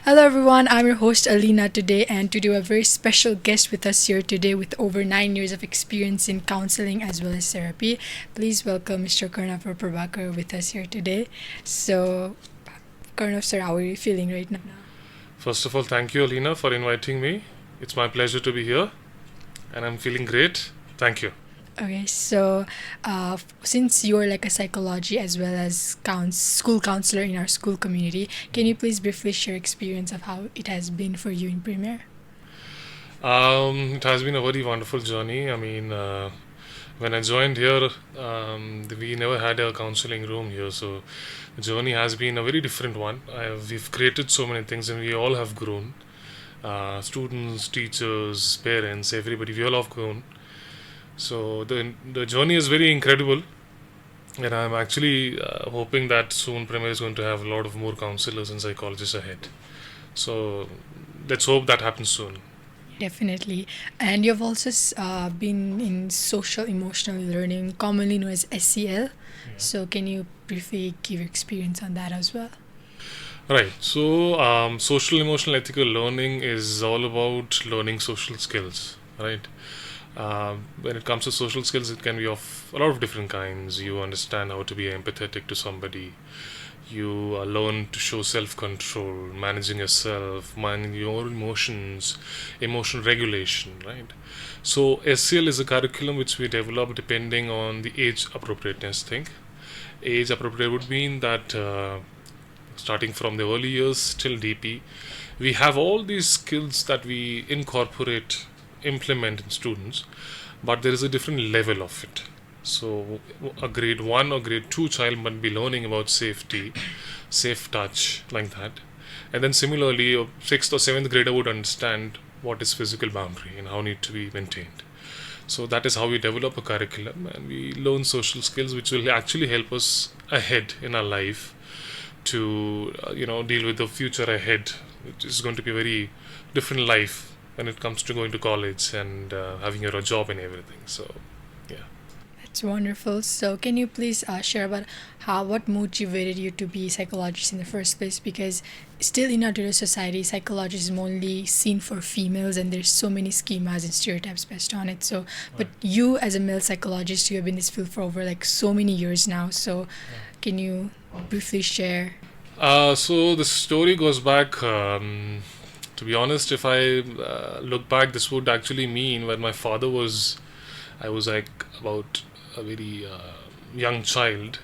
Hello everyone, I'm your host Alina today, and today we have a very special guest with us here today with over 9 years of experience in counseling as well as therapy. Please welcome Mr. Karnav Prabhakar with us here today. So, Karnav sir, how are you feeling right now? First of all, thank you, Alina, for inviting me. It's my pleasure to be here, and I'm feeling great. Thank you. Okay, so since you're like a psychology as well as school counselor in our school community, can you please briefly share experience of how it has been for you in Premier? It has been a very wonderful journey. When I joined here, we never had a counseling room here, so the journey has been a very different one. We've created so many things, and we all have grown. Students, teachers, parents, everybody, we all have grown. So the journey is very incredible, and I'm actually hoping that soon Premier is going to have a lot of more counselors and psychologists ahead. So let's hope that happens soon. Definitely. And you've also been in social emotional learning, commonly known as SEL. So, can you briefly give your experience on that as well? Right. So social emotional ethical learning is all about learning social skills. Right. When it comes to social skills, it can be of a lot of different kinds. You understand how to be empathetic to somebody. You learn to show self control, managing yourself, managing your emotions, emotional regulation, right? So, SCL is a curriculum which we develop depending on the age appropriateness thing. Age appropriate would mean that starting from the early years till DP, we have all these skills that we incorporate, implement in students, but there is a different level of it. So, a grade 1 or grade 2 child might be learning about safety, safe touch, like that. And then, similarly, a 6th or 7th grader would understand what is physical boundary and how need to be maintained. So, that is how we develop a curriculum, and we learn social skills which will actually help us ahead in our life to deal with the future ahead, which is going to be a very different life when it comes to going to college and having your job and everything. So, yeah. It's wonderful. So, can you please share about what motivated you to be a psychologist in the first place? Because still in our Dutch society, psychology is only seen for females, and there's so many schemas and stereotypes based on it. So, but you as a male psychologist, you have been in this field for over like so many years now. So, can you briefly share? So the story goes back. To be honest, if I look back, this would actually mean when my father was, I was like about a very young child.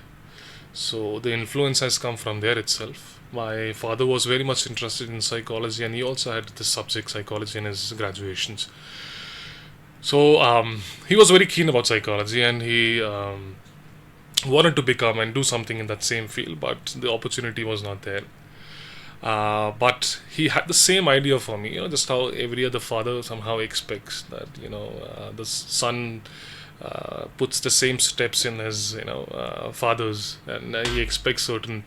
So the influence has come from there itself. My father was very much interested in psychology, and he also had the subject psychology in his graduations. So he was very keen about psychology, and he wanted to become and do something in that same field, but the opportunity was not there. But he had the same idea for me, just how every other father somehow expects that, the son puts the same steps in his, fathers, and he expects certain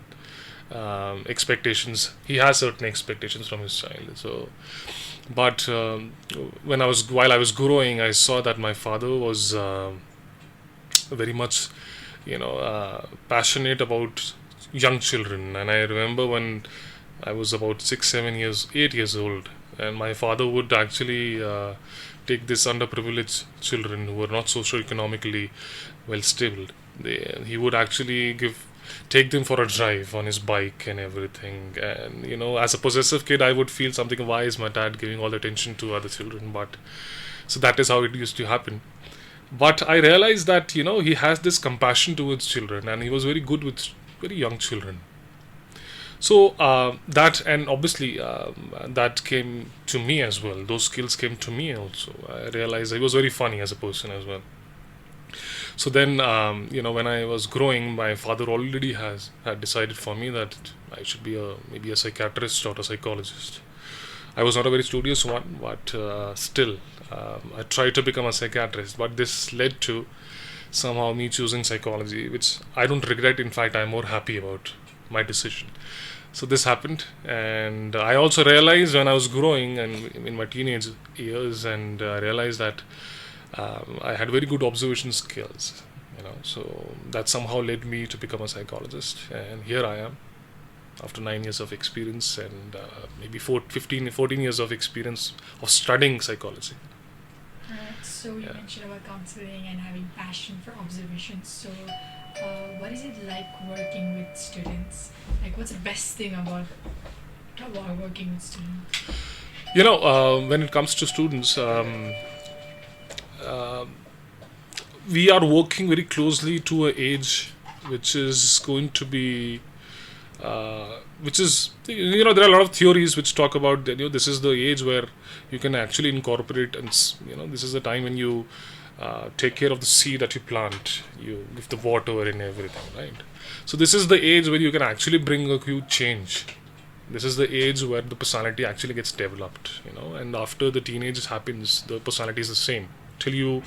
expectations. He has certain expectations from his child. So, but while I was growing, I saw that my father was very much, passionate about young children, and I remember when I was about 6, 7 years, 8 years old, and my father would actually take these underprivileged children who were not socio-economically well stable. He would actually take them for a drive on his bike and everything. And as a possessive kid, I would feel something. Why is my dad giving all the attention to other children? But so that is how it used to happen. But I realized that he has this compassion towards children, and he was very good with very young children. So that, and obviously that came to me as well. Those skills came to me also. I realized he was very funny as a person as well. So then, when I was growing, my father already had decided for me that I should be maybe a psychiatrist or a psychologist. I was not a very studious one, but still, I tried to become a psychiatrist. But this led to somehow me choosing psychology, which I don't regret. In fact, I'm more happy about my decision. So this happened, and I also realized when I was growing and in my teenage years, and I realized that I had very good observation skills. So that somehow led me to become a psychologist, and here I am. after 9 years of experience and maybe 14 years of experience of studying psychology. So you mentioned about counseling and having passion for observations. So what is it like working with students? Like, what's the best thing about working with students? When it comes to students, we are working very closely to an age which is going to be which is, there are a lot of theories which talk about that, this is the age where you can actually incorporate, and this is the time when you take care of the seed that you plant, you give the water and everything, right? So this is the age where you can actually bring a huge change. This is the age where the personality actually gets developed, and after the teenage happens, the personality is the same till you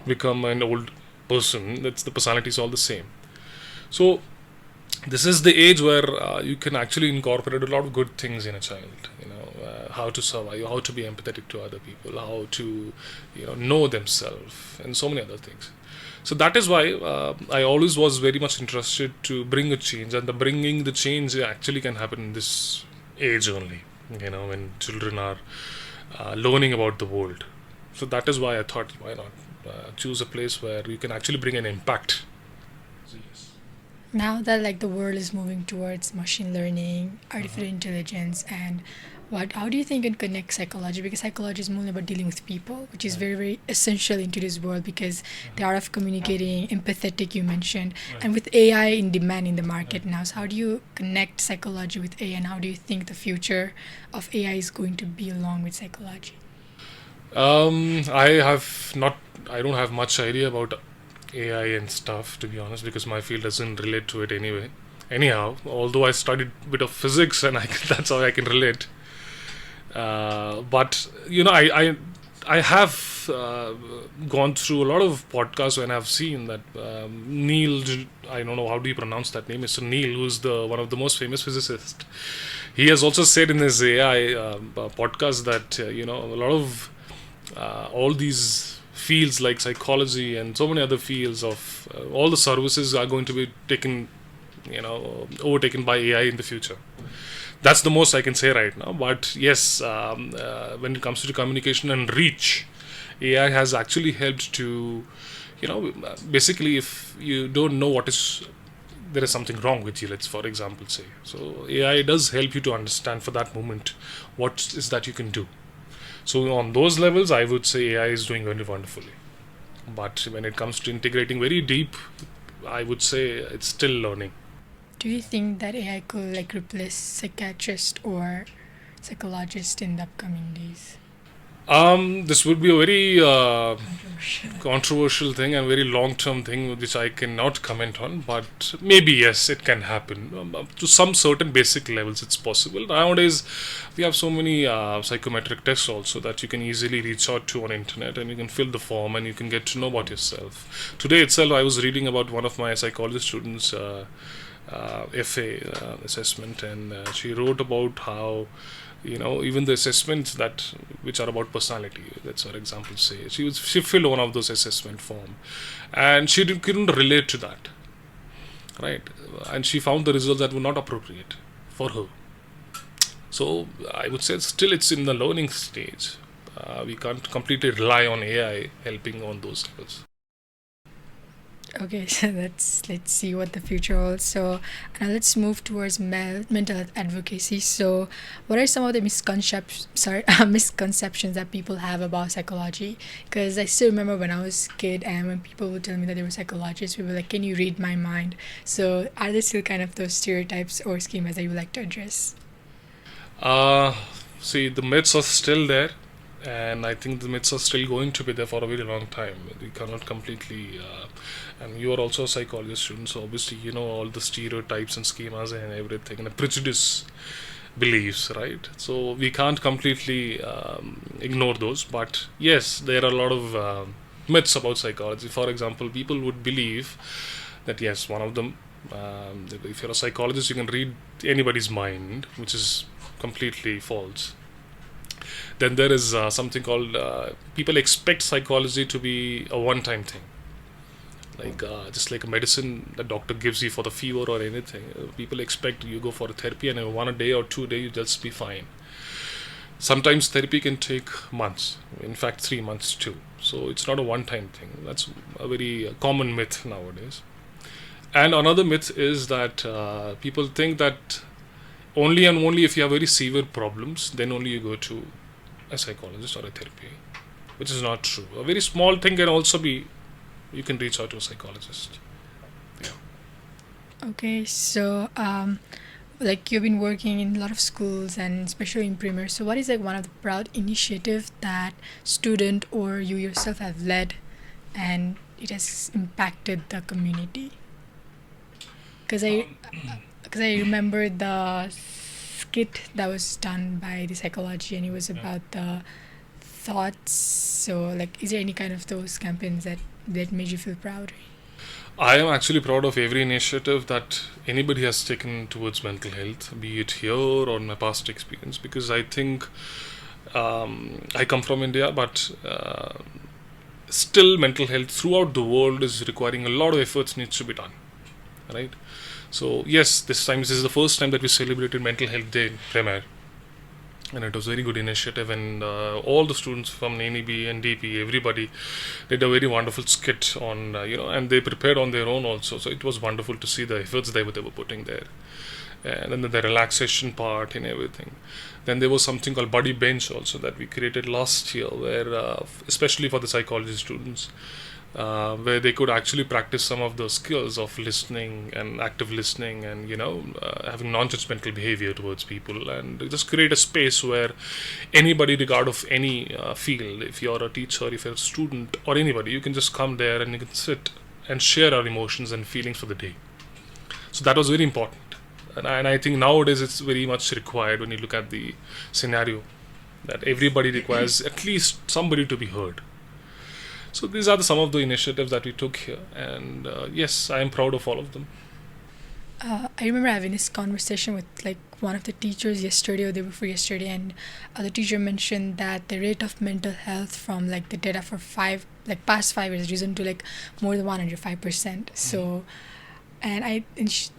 become an old person. That's the personality is all the same. So this is the age where you can actually incorporate a lot of good things in a child. How to survive, how to be empathetic to other people, how to know themselves, and so many other things. So that is why I always was very much interested to bring a change, and bringing the change actually can happen in this age only. When children are learning about the world. So that is why I thought, why not choose a place where you can actually bring an impact. Now that like the world is moving towards machine learning, artificial intelligence, and how do you think it connects psychology? Because psychology is mainly about dealing with people, which is very, very essential in today's world because the art of communicating, empathetic you mentioned, and with AI in demand in the market now. So how do you connect psychology with AI, and how do you think the future of AI is going to be along with psychology? I don't have much idea about AI and stuff, to be honest, because my field doesn't relate to it anyway. Anyhow, although I studied a bit of physics and that's how I can relate. But I have gone through a lot of podcasts when I've seen that Neil, I don't know how do you pronounce that name, Mr. Neil, who's one of the most famous physicists. He has also said in his AI podcast that a lot of all these fields like psychology and so many other fields of all the services are going to be overtaken by AI in the future. That's the most I can say right now. But yes, when it comes to communication and reach, AI has actually helped to, basically if you don't know there is something wrong with you, let's for example say. So AI does help you to understand for that moment what is that you can do. So on those levels, I would say AI is doing very wonderfully. But when it comes to integrating very deep, I would say it's still learning. Do you think that AI could like replace psychiatrist or psychologist in the upcoming days? This would be a very controversial thing and very long-term thing which I cannot comment on, but maybe yes, it can happen. To some certain basic levels it's possible. Nowadays we have so many psychometric tests also that you can easily reach out to on internet, and you can fill the form and you can get to know about yourself. Today itself I was reading about one of my psychology students FA assessment, and she wrote about how even the assessments which are about personality, let's for example say, she filled one of those assessment form and she couldn't relate to that, right? And she found the results that were not appropriate for her. So I would say still it's in the learning stage. We can't completely rely on AI helping on those levels. Okay, so let's see what the future holds. So now let's move towards mental health advocacy. So what are some of the misconceptions that people have about psychology? Because I still remember when I was a kid and when people would tell me that they were psychologists, we were like, can you read my mind? So are there still kind of those stereotypes or schemas that you would like to address? See, the myths are still there, and I think the myths are still going to be there for a very long time. We cannot completely and you are also a psychologist student, so obviously you know all the stereotypes and schemas and everything, and the prejudice beliefs, right? So we can't completely ignore those. But yes, there are a lot of myths about psychology. For example, people would believe that yes, one of them, if you're a psychologist, you can read anybody's mind, which is completely false. Then there is something called people expect psychology to be a one-time thing. like just like a medicine the doctor gives you for the fever or anything. People expect you go for a therapy and in 1 day or 2 days you just be fine. Sometimes therapy can take months, in fact 3 months too. So it's not a one-time thing. That's a very common myth nowadays. And another myth is that people think that only and only if you have very severe problems, then only you go to a psychologist or a therapy, which is not true. A very small thing can also be, you can reach out to a psychologist. Yeah. Okay, so like you've been working in a lot of schools and especially in Premier. So what is like one of the proud initiatives that student or you yourself have led and it has impacted the community? Because I remember the skit that was done by the psychology and it was about the thoughts. So like is there any kind of those campaigns that made you feel proud? I am actually proud of every initiative that anybody has taken towards mental health, be it here or in my past experience, because I think I come from India, but still mental health throughout the world is requiring a lot of efforts needs to be done, right? So yes, this is the first time that we celebrated Mental Health Day in Premier, and it was a very good initiative, and all the students from NEB and DP, everybody did a very wonderful skit on and they prepared on their own also. So it was wonderful to see the efforts they were putting there, and then the relaxation part and everything. Then there was something called Buddy Bench also that we created last year, where especially for the psychology students, where they could actually practice some of the skills of listening and active listening and having non-judgmental behavior towards people, and just create a space where anybody, regard of any field, if you're a teacher, if you're a student or anybody, you can just come there and you can sit and share our emotions and feelings for the day. So that was very important, and I think nowadays it's very much required when you look at the scenario, that everybody requires at least somebody to be heard. So these are some of the initiatives that we took here, and yes, I am proud of all of them. I remember having this conversation with like one of the teachers yesterday or the day before yesterday, and the teacher mentioned that the rate of mental health from like the data for past 5 years risen to like more than 105%. So, and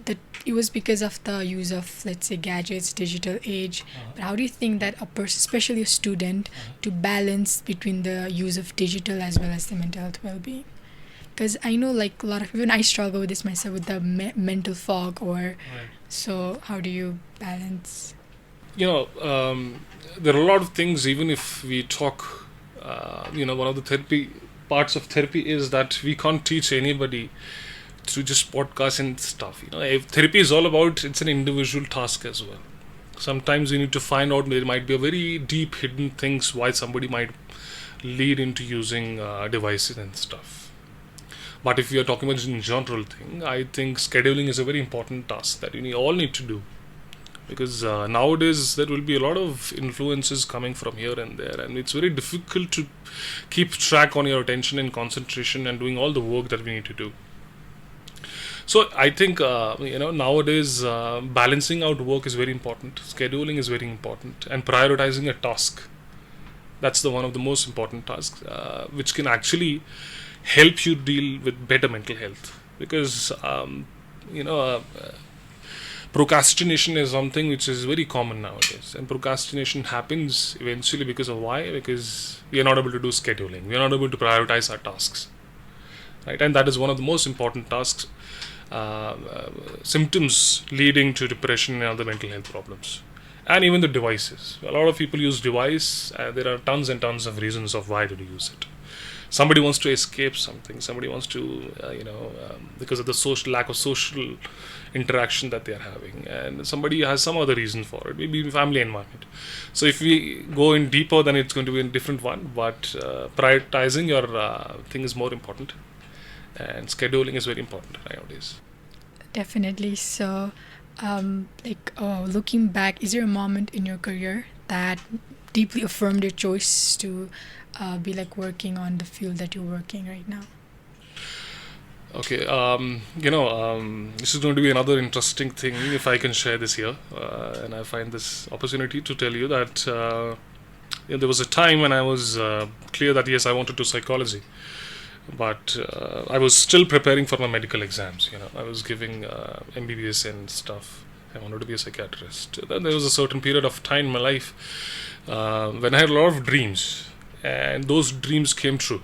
that it was because of the use of, let's say, gadgets, digital age. But how do you think that a person, especially a student, to balance between the use of digital as well as the mental health well-being? Because I know like a lot of, even I struggle with this myself, with the mental fog so how do you balance? There are a lot of things. Even if we talk, one of the parts of therapy is that we can't teach anybody through just podcasts and stuff. If therapy is all about, it's an individual task as well. Sometimes you need to find out, there might be a very deep hidden things why somebody might lead into using devices and stuff. But if we are talking about in general thing, I think scheduling is a very important task that we all need to do, because nowadays there will be a lot of influences coming from here and there, and it's very difficult to keep track on your attention and concentration and doing all the work that we need to do. So I think nowadays balancing out work is very important, scheduling is very important, and prioritizing a task. That's one of the most important tasks, which can actually help you deal with better mental health. Because procrastination is something which is very common nowadays, and procrastination happens eventually because of why? Because we are not able to do scheduling, we are not able to prioritize our tasks, right? And that is one of the most important tasks. Symptoms leading to depression and other mental health problems, and even the devices. A lot of people use device. There are tons and tons of reasons of why to use it. Somebody wants to escape something. Somebody wants to, because of the lack of social interaction that they are having, and somebody has some other reason for it. Maybe family environment. So if we go in deeper, then it's going to be a different one. But prioritizing your thing is more important. And scheduling is very important nowadays. Definitely. So, looking back, is there a moment in your career that deeply affirmed your choice to be like working on the field that you're working right now? Okay, this is going to be another interesting thing if I can share this here, and I find this opportunity to tell you that there was a time when I was clear that yes, I wanted to do psychology. But I was still preparing for my medical exams. I was giving MBBS and stuff. I wanted to be a psychiatrist. Then there was a certain period of time in my life when I had a lot of dreams, and those dreams came true.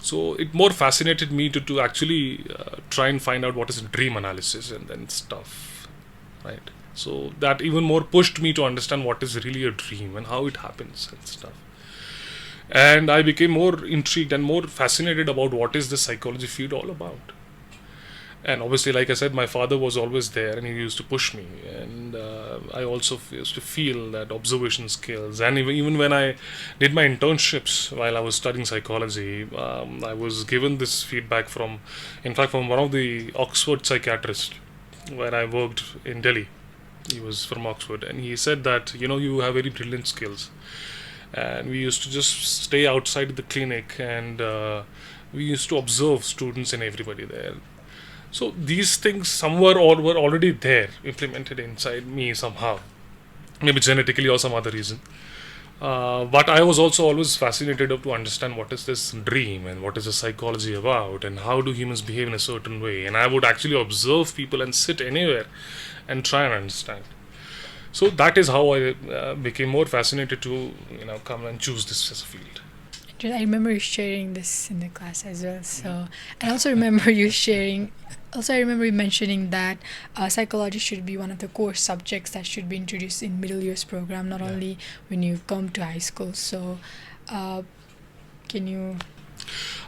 So it more fascinated me to actually try and find out what is dream analysis and then stuff, right? So that even more pushed me to understand what is really a dream and how it happens and stuff. And I became more intrigued and more fascinated about what is the psychology field all about. And obviously, like I said, my father was always there and he used to push me. And I also used to feel that observation skills. And even when I did my internships while I was studying psychology, I was given this feedback in fact, from one of the Oxford psychiatrists where I worked in Delhi. He was from Oxford. And he said that, you have very brilliant skills. And we used to just stay outside the clinic and we used to observe students and everybody there. So these things somewhere were already there, implemented inside me somehow, maybe genetically or some other reason. But I was also always fascinated to understand what is this dream and what is the psychology about and how do humans behave in a certain way. And I would actually observe people and sit anywhere and try and understand. So that is how I became more fascinated to come and choose this as a field. I remember you sharing this in the class as well. So, and also remember you sharing. Also, I remember you mentioning that psychology should be one of the core subjects that should be introduced in middle years program, not only when you come to high school. So, can you?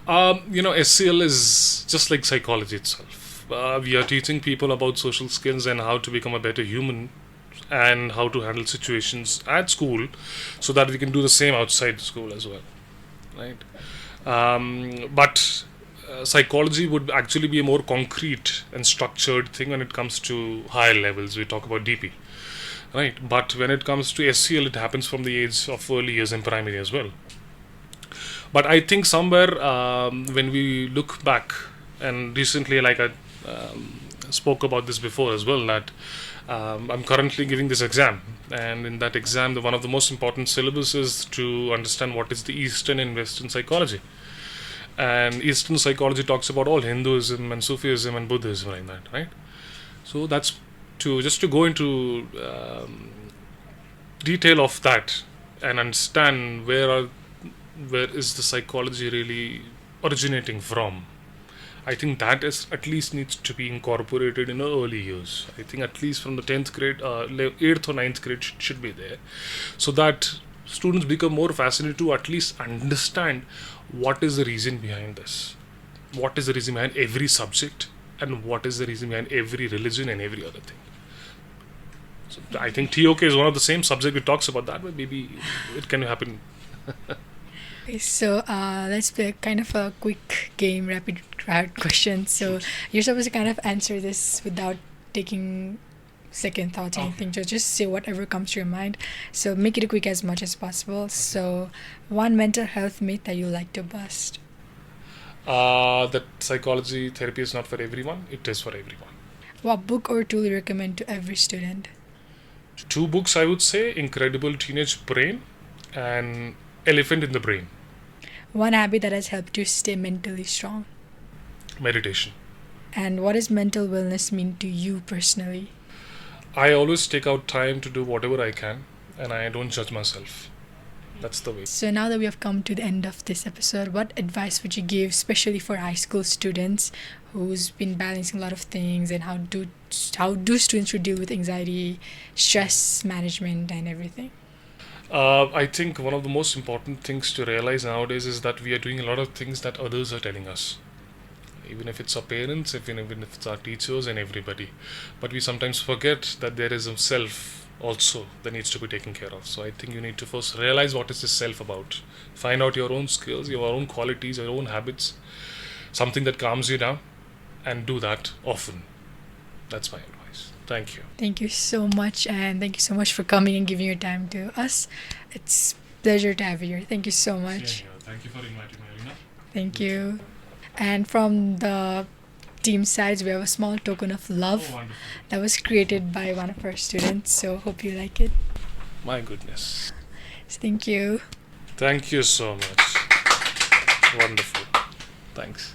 SCL is just like psychology itself. We are teaching people about social skills and how to become a better human and how to handle situations at school so that we can do the same outside school as well, right? But psychology would actually be a more concrete and structured thing when it comes to higher levels. We talk about DP, right? But when it comes to SCL, it happens from the age of early years in primary as well. But I think somewhere when we look back, and recently, like I spoke about this before as well, that I'm currently giving this exam, and in that exam, one of the most important syllabus is to understand what is the Eastern and Western psychology. And Eastern psychology talks about all Hinduism and Sufism and Buddhism, like that, right? So that's to go into detail of that and understand where is the psychology really originating from. I think that is at least needs to be incorporated in the early years. I think at least from the 10th grade, 8th or 9th grade should be there, so that students become more fascinated to at least understand what is the reason behind this, what is the reason behind every subject, and what is the reason behind every religion and every other thing. So I think TOK is one of the same subject it talks about that, but maybe it can happen. So let's play kind of a quick game, rapid fire question. So you're supposed to kind of answer this without taking second thoughts or anything. So just say whatever comes to your mind. So make it quick as much as possible. So one mental health myth that you like to bust. That psychology therapy is not for everyone. It is for everyone. What book or tool you recommend to every student? 2 books I would say: Incredible Teenage Brain and Elephant in the Brain. One habit that has helped you stay mentally strong. Meditation. And what does mental wellness mean to you personally? I always take out time to do whatever I can, and I don't judge myself. That's the way. So now that we have come to the end of this episode, what advice would you give, especially for high school students who's been balancing a lot of things, and how do students should deal with anxiety, stress management, and everything? I think one of the most important things to realize nowadays is that we are doing a lot of things that others are telling us. Even if it's our parents, even if it's our teachers and everybody. But we sometimes forget that there is a self also that needs to be taken care of. So I think you need to first realize what is this self about. Find out your own skills, your own qualities, your own habits, something that calms you down, and do that often. That's my advice. Thank you. Thank you so much, and thank you so much for coming and giving your time to us. It's a pleasure to have you here. Thank you so much. Yeah. Thank you for inviting me, Alina. Thank you. And from the team sides, we have a small token of love that was created by one of our students. So hope you like it. My goodness. Thank you. Thank you so much. Wonderful. Thanks.